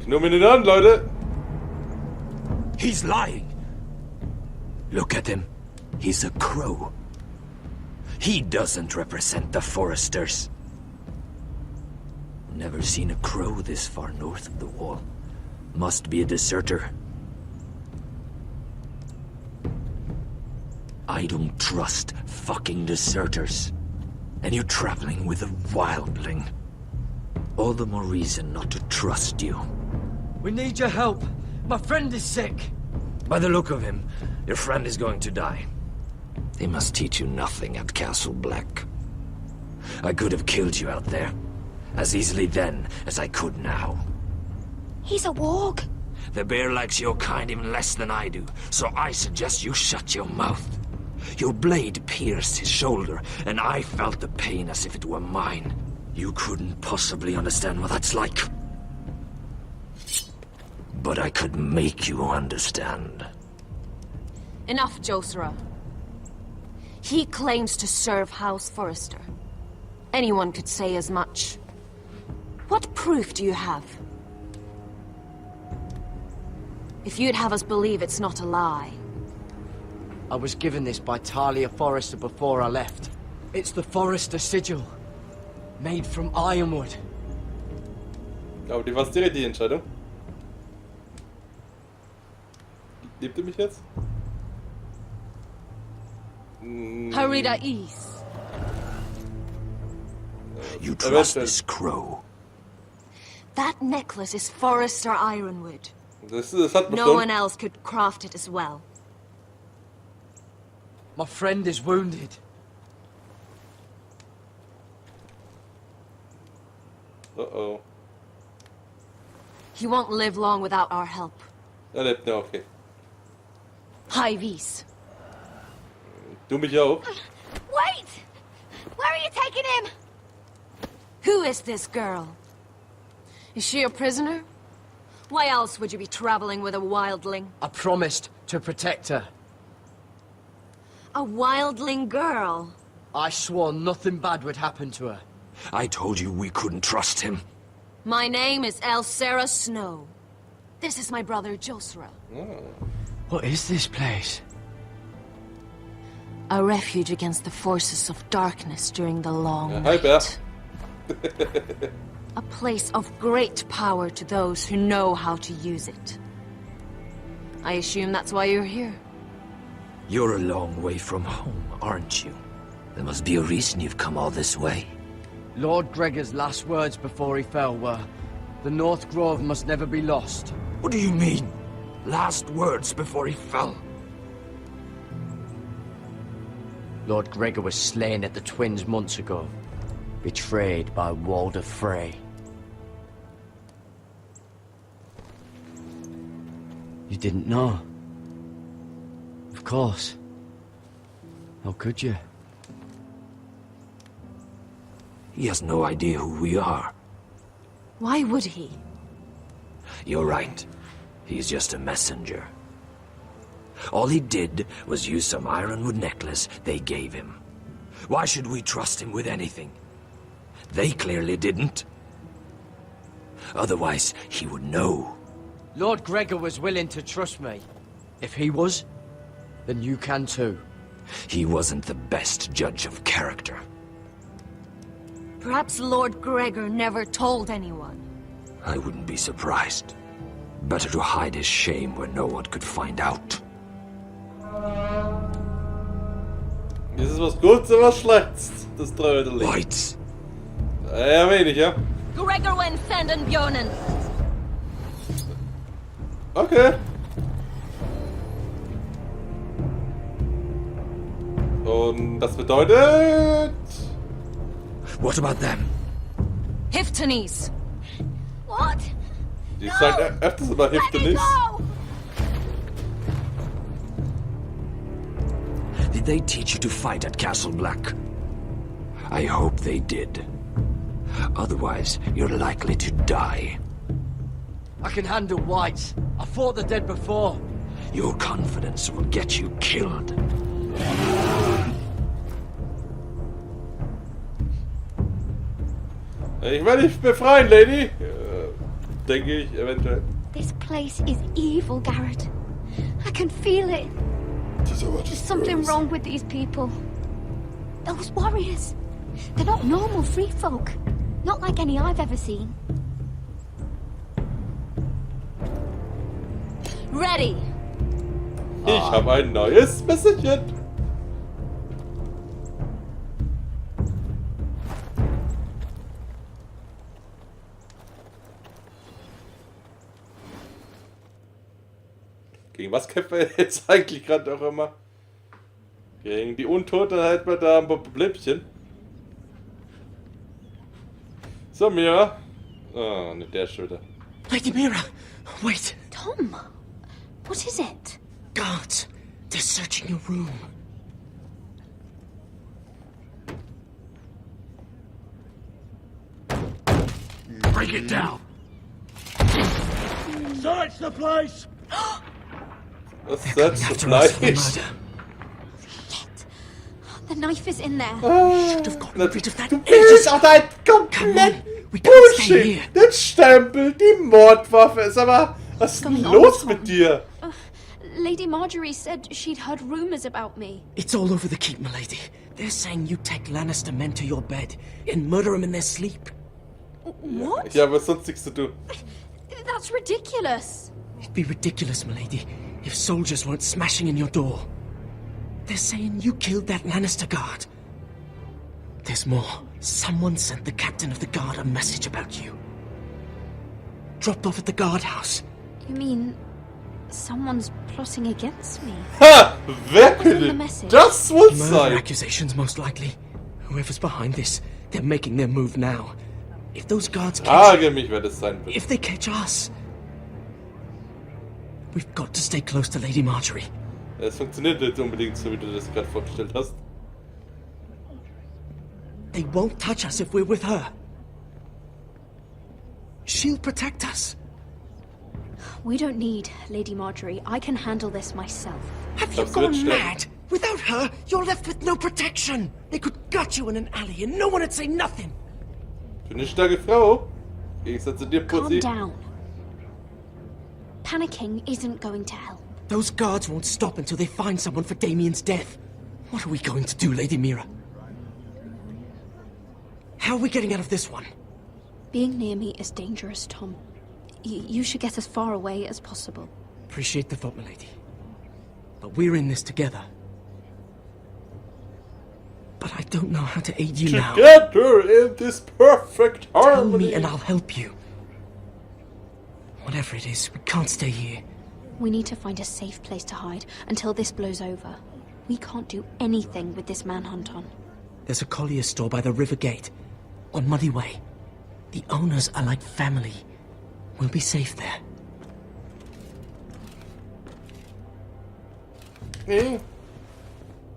Knummeln ihn an, Leute. He's lying. Look at him. He's a crow. He doesn't represent the Forresters. Never seen a crow this far north of the wall. Must be a deserter. I don't trust fucking deserters. And you're traveling with a wildling. All the more reason not to trust you. We need your help. My friend is sick. By the look of him, your friend is going to die. They must teach you nothing at Castle Black. I could have killed you out there, as easily then as I could now. He's a warg. The bear likes your kind even less than I do, so I suggest you shut your mouth. Your blade pierced his shoulder, and I felt the pain as if it were mine. You couldn't possibly understand what that's like. But I could make you understand. Enough, Josera. He claims to serve House Forrester. Anyone could say as much. What proof do you have? If you'd have us believe it's not a lie. I was given this by Talia Forrester before I left. It's the Forrester sigil. Made from ironwood. Aber die war die richtige Entscheidung. Liebt ihr mich jetzt? Harida East. You trust this crow? That necklace is Forrester ironwood. Das hat No one else could craft it as well. My friend is wounded. Uh-oh. He won't live long without our help. Er lebt noch, okay. High Vis. Du mich auch. Wait! Where are you taking him? Who is this girl? Is she a prisoner? Why else would you be traveling with a wildling? I promised to protect her. A wildling girl? I swore nothing bad would happen to her. I told you we couldn't trust him. My name is Elsera Snow. This is my brother Josera. Oh. What is this place? A refuge against the forces of darkness during the long Hi, Bear. night. A place of great power to those who know how to use it. I assume that's why you're here. You're a long way from home, aren't you? There must be a reason you've come all this way. Lord Gregor's last words before he fell were, "The North Grove must never be lost." What do you mean? Last words before he fell? Lord Gregor was slain at the Twins months ago, betrayed by Walder Frey. You didn't know? Of course. How could you? He has no idea who we are. Why would he? You're right. He's just a messenger. All he did was use some ironwood necklace they gave him. Why should we trust him with anything? They clearly didn't. Otherwise, he would know. Lord Gregor was willing to trust me. If he was, then you can too. He wasn't the best judge of character. Perhaps Lord Gregor never told anyone. I wouldn't be surprised. Better to hide his shame where no one could find out. Ist es was Gutes oder was Schlechtes? Das Trödeli. Right. Ja, wenig, ja. Gregor wen senden Björnen. Okay. Und das bedeutet... What about them? Hiftanes. What? Die sagt öfters immer Hiftanes. Did they teach you to fight at Castle Black? I hope they did. Otherwise, you're likely to die. I can handle whites. I fought the dead before. Your confidence will get you killed. Ich werde dich befreien, Lady. denke ich, eventuell. This place is evil, Garrett. I can feel it. There's something wrong with these people. Those warriors. They're not normal free folk. Not like any I've ever seen. Ready. Ich habe ein neues Messerchen. Gegen was kämpft er jetzt eigentlich gerade auch immer? Gegen die Untote halt mal da ein Problemchen. So, Mira. Oh, nicht der Schulter. Lady Mira, wait. Tom, what is it? Guards, they're searching your room. Break it down. Search the place! Was ist das für Fleisch? The knife is in there. Should have gotten rid of that Du bist auch dein Come komplett on, we can't stay Bullshit. here. Der Stempel, die Mordwaffe. Ist aber, was ist denn los mit dir? Lady Marjorie said she'd heard rumors about me. It's all over the keep, milady. They're saying you take Lannister men to your bed and murder them in their sleep. What? Ich habe sonst nichts zu tun. That's ridiculous. It'd be ridiculous, milady, if soldiers weren't smashing in your door. They're saying you killed that Lannister guard. There's more. Someone sent the captain of the guard a message about you. Dropped off at the guardhouse. You mean someone's plotting against me? Ha! Wer Was in the könnte message? das wohl Murder sein? accusations, most likely. Whoever's behind this, they're making their move now. If those guards catch... Frage mich, wer das sein wird. If they catch us... We've got to stay close to Lady Marjorie. Es funktioniert nicht unbedingt so, wie du das gerade vorgestellt hast. They won't touch us if we're with her. She'll protect us. We don't need Lady Marjorie. I can handle this myself. Have you Glaubst du, wird gone sterben? mad? Without her, you're left with no protection. They could gut you in an alley and no one would say nothing. Für eine starke Frau. Im Gegensatz zu dir, Calm Pussy. down. Panicking isn't going to help. Those guards won't stop until they find someone for Damien's death. What are we going to do, Lady Mira? How are we getting out of this one? Being near me is dangerous, Tom. You should get as far away as possible. Appreciate the thought, milady. But we're in this together. But I don't know how to aid you now. Together in this perfect Tell harmony. me and I'll help you. Whatever it is, we can't stay here. We need to find a safe place to hide until this blows over. We can't do anything with this manhunt on. There's a collier store by the river gate, on Muddy Way. The owners are like family. We'll be safe there. Hm.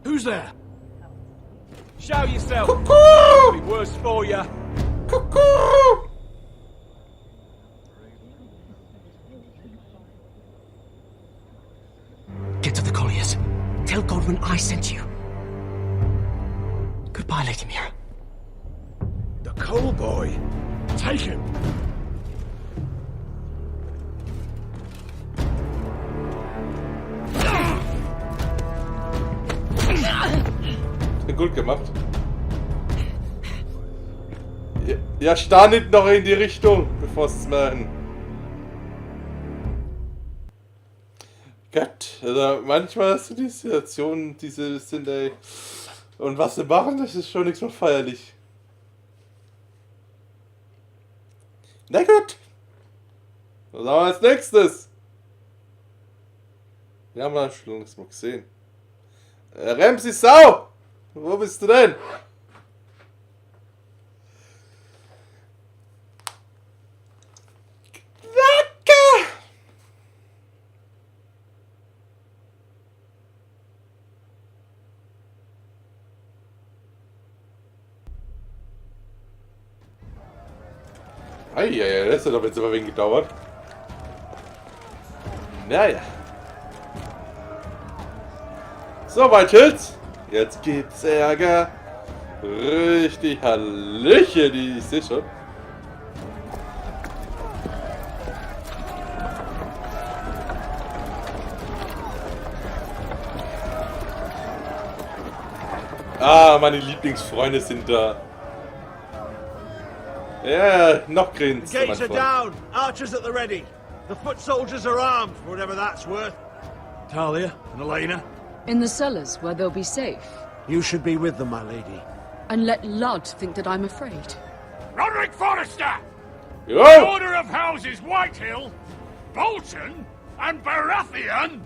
Who's there? Show yourself! Cuckoo! Be worse for you. Cuckoo! Get to the colliers. Tell Godwin I sent you. Goodbye, Lady Mira. The call boy. Take him. Gut gemacht. Ja, starr nicht noch in die Richtung, bevor es merken. Gott, also manchmal hast du die Situationen, diese sind ey. Und was sie machen, das ist schon nichts mehr feierlich. Na gut. Was haben wir als nächstes? Wir haben wir schon nichts mehr gesehen. Ramsey Sau! Wo bist du denn? Lecker! Eieiei, das hat aber jetzt aber wenig gedauert. Naja. So, Weichels. Jetzt gibt's Ärger. Richtig Hallöchen, ich sehe schon. Ah, meine Lieblingsfreunde sind da. Ja, noch grinst. The gates are down. Archers at the ready. The foot soldiers are armed, for whatever that's worth. Talia and Elena? In the cellars, where they'll be safe. You should be with them, my lady. And let Lud think that I'm afraid. Roderick Forrester! Jo! The Order of Houses Whitehill, Bolton, and Baratheon,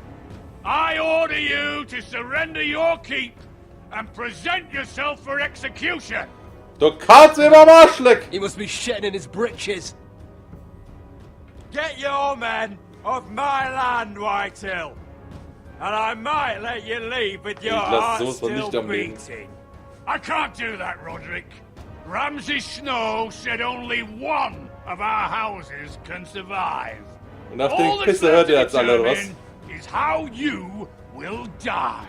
I order you to surrender your keep and present yourself for execution. Du Katze im Arschleck! He must be shitting in his britches. Get your men off my land, Whitehill. And I might let you leave with your heart still beating. I can't do that, Roderick. Ramsay Snow said only one of our houses can survive. Und nach den Pisse hört ihr jetzt alle, oder was? Is how you will die.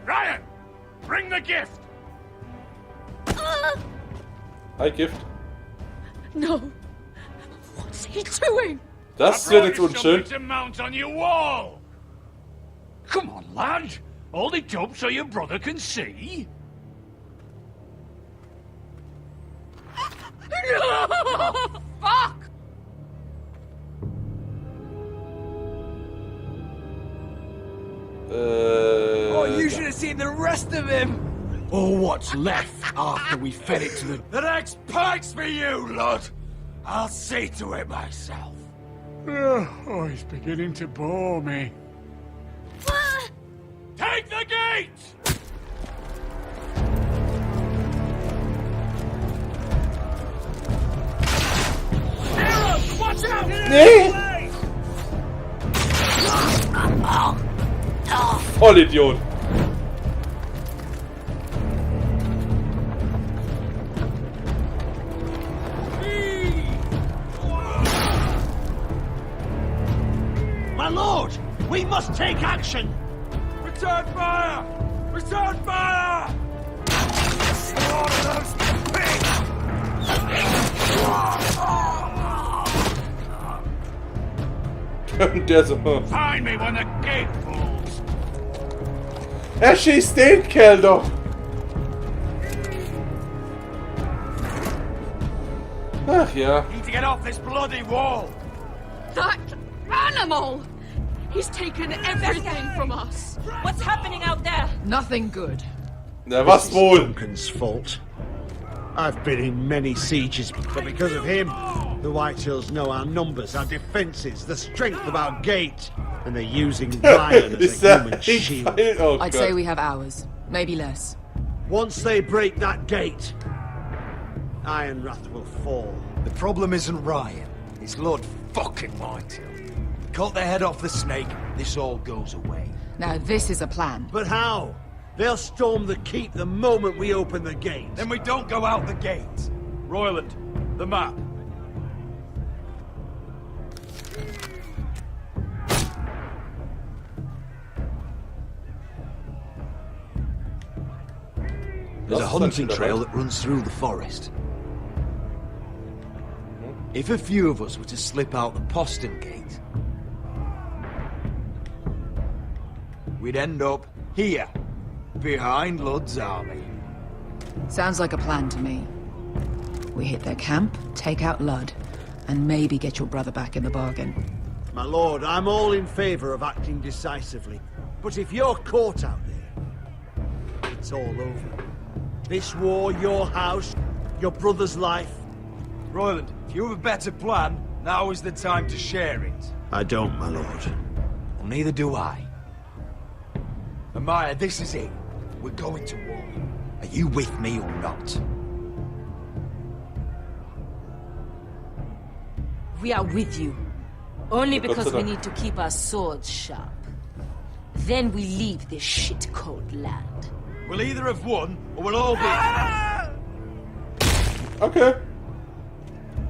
Ryan, bring the gift. Hi, Gift. No. What's he doing? Das wird jetzt unschön. To mount on your wall. Come on, lad. Hold it up so your brother can see. Fuck! Oh, you should have seen the rest of him! Or what's left after we fed it to the... The next pike's for you, Lud! I'll see to it myself. Oh, he's beginning to bore me. Take the gate! Arrows! Watch out! Nee! Vollidiot! My lord! We must take action! Return fire! Return fire! Slaughter those pigs! Der so. Find me when the gate falls. Er schießt den Kerl doch! Ach ja. Need to get off this bloody wall! That animal! He's taken everything from us. What's happening out there? Nothing good. Na was wohl? Duncan's fault. I've been in many sieges, but because of him, the Whitehills know our numbers, our defences, the strength of our gate, and they're using Ryan as a human shield. Oh, I'd say we have hours, maybe less. Once they break that gate, Ironrath will fall. The problem isn't Ryan, it's Lord fucking Whitehill. Cut the head off the snake, this all goes away. Now this is a plan. But how? They'll storm the keep the moment we open the gate. Then we don't go out the gate. Royland, the map. There's a hunting trail that runs through the forest. If a few of us were to slip out the postern gate, we'd end up here, behind Lud's army. Sounds like a plan to me. We hit their camp, take out Lud, and maybe get your brother back in the bargain. My lord, I'm all in favour of acting decisively. But if you're caught out there, it's all over. This war, your house, your brother's life. Royland, if you have a better plan, now is the time to share it. I don't, my lord. Well, neither do I. Amaya, this is it. We're going to war. Are you with me or not? We are with you. Only because we need to keep our swords sharp. Then we leave this shit-cold land. We'll either have won, or we'll all be... Okay.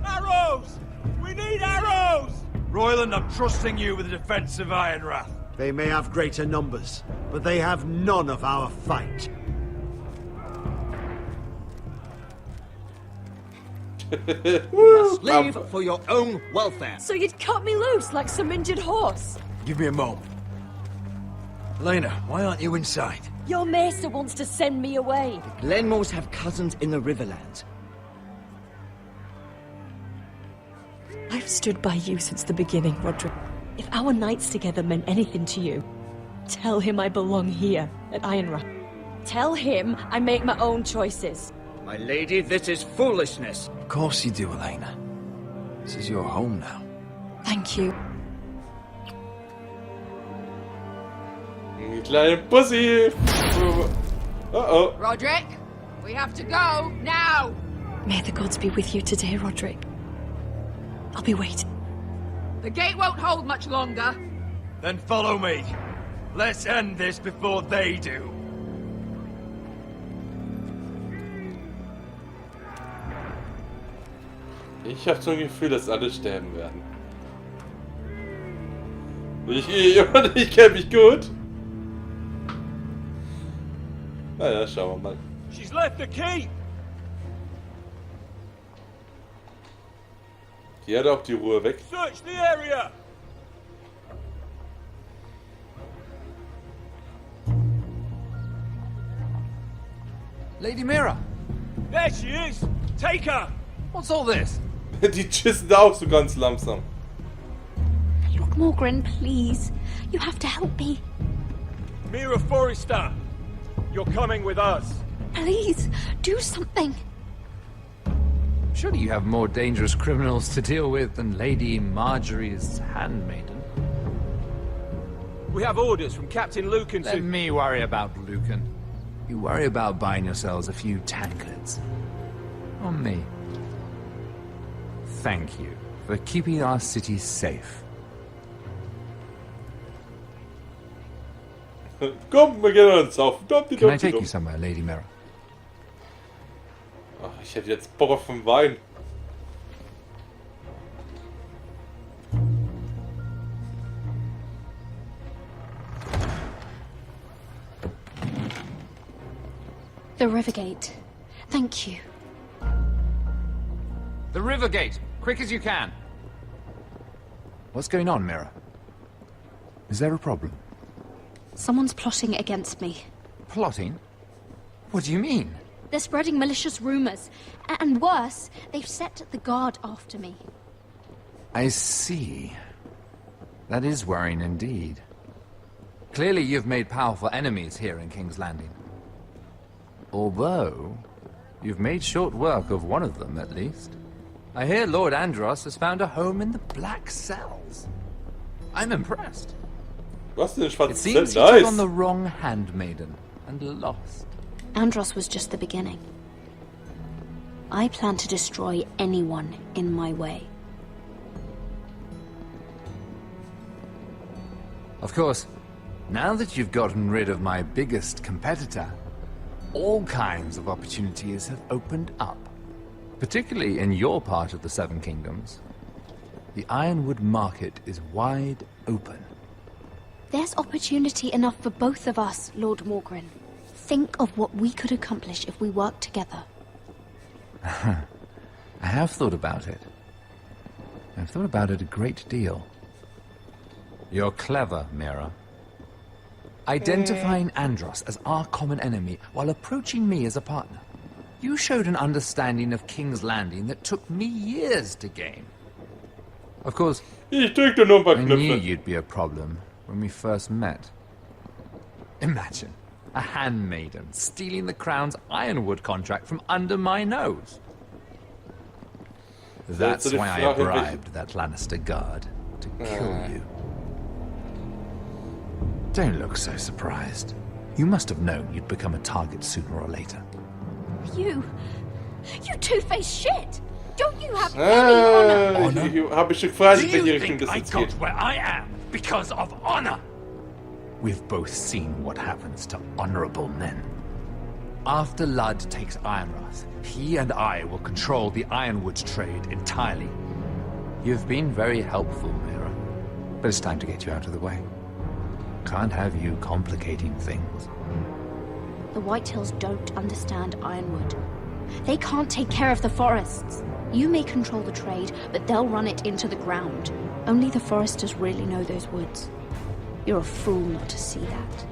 Arrows! We need arrows! Royland, I'm trusting you with the defense of Ironrath. They may have greater numbers, but they have none of our fight. Leave for your own welfare. So you'd cut me loose like some injured horse? Give me a moment. Elena, why aren't you inside? Your maester wants to send me away. The Glenmores have cousins in the Riverlands. I've stood by you since the beginning, Roderick. If our nights together meant anything to you, tell him I belong here at Ironrock. Tell him I make my own choices. My lady, this is foolishness. Of course you do, Elena. This is your home now. Thank you. Kleine Pussy. Uh-oh. Roderick, we have to go now. May the gods be with you today, Roderick. I'll be waiting. The gate won't hold much longer. Then follow me. Let's end this before they do. Ich habe so ein Gefühl, dass alle sterben werden. Ich kenne mich gut. Naja, schauen wir mal. She's left the keep. Die hat auch die Ruhe weg. Search the area. Lady Mira. There she is. Take her. What's all this? Die chissen da auch so ganz langsam. Lord Morgan, please. You have to help me. Mira Forrester. You're coming with us. Please, do something. Surely you have more dangerous criminals to deal with than Lady Marjorie's handmaiden. We have orders from Captain Lucan Let me worry about Lucan. You worry about buying yourselves a few tankards. On me. Thank you for keeping our city safe. Komm, wir gehen uns auf. Can I take you somewhere, Lady Mira? Ach, ich hätte jetzt Bock auf den Wein. The Rivergate. Thank you. The Rivergate! Quick as you can! What's going on, Mira? Is there a problem? Someone's plotting against me. Plotting? What do you mean? They're spreading malicious rumors. And worse, they've set the guard after me. I see. That is worrying indeed. Clearly you've made powerful enemies here in King's Landing. Although, you've made short work of one of them, at least. I hear Lord Andros has found a home in the Black Cells. I'm impressed. Was denn, It seems he took on the wrong handmaiden and lost. Andros was just the beginning. I plan to destroy anyone in my way. Of course, now that you've gotten rid of my biggest competitor, all kinds of opportunities have opened up. Particularly in your part of the Seven Kingdoms. The Ironwood market is wide open. There's opportunity enough for both of us, Lord Morgan. Think of what we could accomplish if we worked together. I have thought about it. I've thought about it a great deal. You're clever, Mira. Identifying Andros as our common enemy while approaching me as a partner. You showed an understanding of King's Landing that took me years to gain. Of course, I knew you'd be a problem when we first met. Imagine a handmaiden stealing the Crown's Ironwood contract from under my nose. That's why I bribed that Lannister guard to kill you. Don't look so surprised. You must have known you'd become a target sooner or later. You two-faced shit! Don't you have any honor? Habe ich gefragt, Do in welche you Richtung think das I jetzt got geht. where I am because of honor? We've both seen what happens to honorable men. After Ludd takes Ironrath, he and I will control the Ironwood trade entirely. You've been very helpful, Mira. But it's time to get you out of the way. Can't have you complicating things. The Whitehills don't understand Ironwood. They can't take care of the forests. You may control the trade, but they'll run it into the ground. Only the Foresters really know those woods. You're a fool not to see that.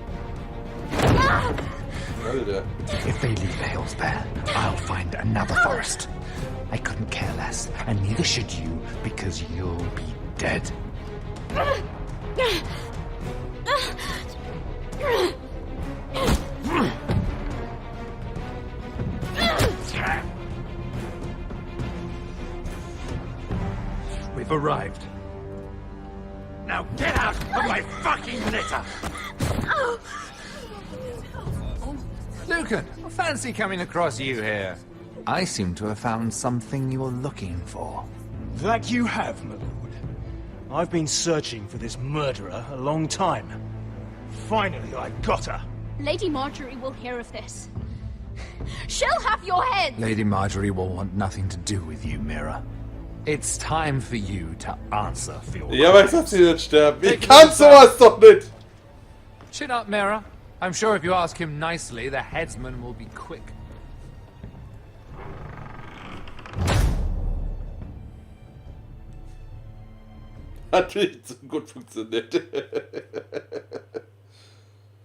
Ah! Alter. If they leave the hills there, I'll find another forest. I couldn't care less, and neither should you, because you'll be dead. We've arrived. Now get out of my fucking litter! Lucan, fancy coming across you here. I seem to have found something you're looking for. That you have, my lord. I've been searching for this murderer a long time. Finally, I got her. Lady Marjorie will hear of this. She'll have your head! Lady Marjorie will want nothing to do with you, Mira. It's time for you to answer for your Ja, aber ich sag, sie wird sterben. Ich kann sowas doch nicht! Chin up, Mira. I'm sure if you ask him nicely, the headsman will be quick. Hat nicht so gut funktioniert.